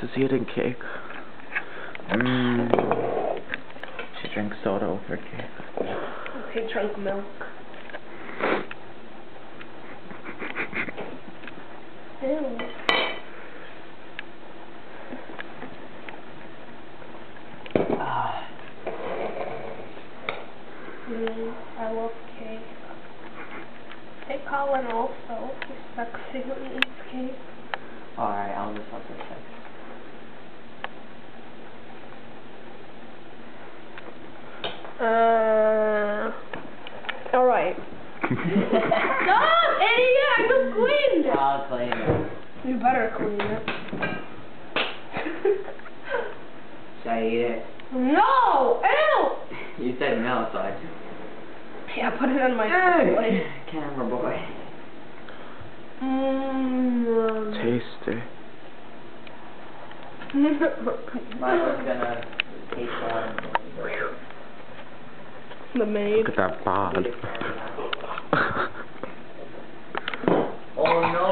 is eating cake. She drinks soda over cake. Okay, drunk milk. Ew. I love cake. Hey Colin also. He's sexy when he eats cake. Alright, I'll just help this second. Alright. Stop, idiot! I just cleaned it! I'll clean it. You better clean it. Should I eat it? No! Ew! You said no, so I just... Yeah, put it on my plate. Camera boy. Tasty. Mine was gonna taste one. The maid. Look at that bod. Oh no!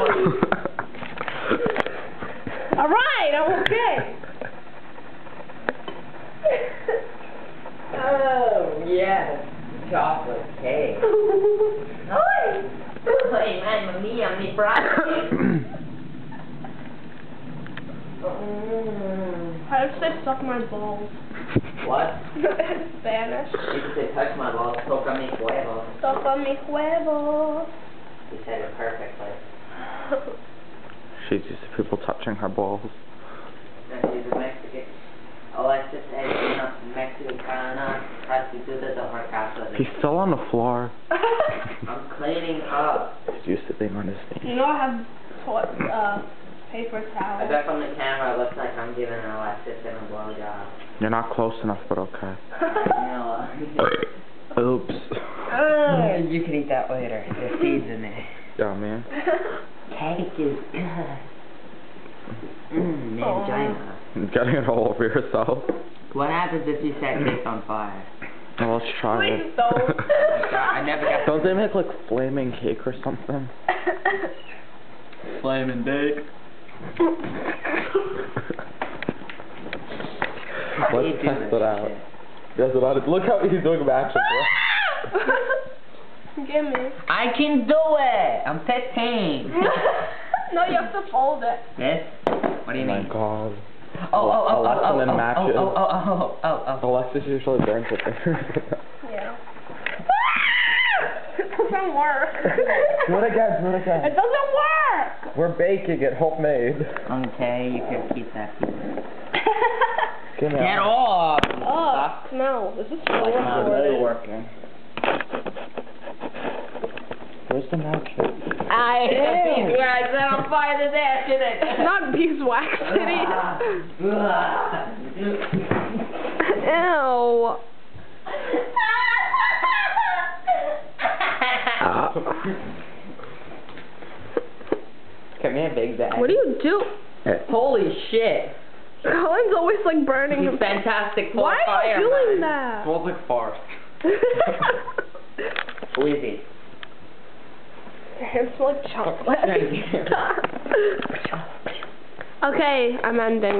Alright, I'm okay. Oh, yes. Chocolate cake. Hey man, I'm frosty. How does it suck my balls? What? Spanish. You can say touch my balls, toca mi huevos. Toca mi huevos. You said it perfectly. She's used to people touching her balls. No, she's a Mexican. Alexis es una mexicana prostituta de fracaso. He's still on the floor. I'm cleaning up. He's used to being on his feet. You know I have paper towel. I bet from the camera it looks like I'm giving Alexis a blowjob. You're not close enough, but okay. Oops. You can eat that later. There's seeds in there. Yeah, man. Cake is good. Mangina. Getting it all over yourself. What happens if you set cake on fire? Well, let's try it. Please don't. I never got. Don't they make like flaming cake or something? Flaming bake. Let's test it out. Yes, look how he's doing matches. Give me. I can do it. I'm 15. No, you have to fold it. This? What do you mean? Oh my god. Alexis usually burns her fingers. Yeah. It doesn't work. Do it again, do it again. It doesn't work. We're baking it homemade. Okay, you can keep that piece. Get off! Oh, no. This is still It's recording. working. Where's the match? I did. Yeah, I set on fire to that, didn't it? It's not beeswax, idiot. Ew. Come here, big bag. What do you do? Holy shit. Colin's always like burning him. Fantastic Why are you doing that? Smells like farce. Squeezy. Your hands smell like chocolate. Okay, I'm ending.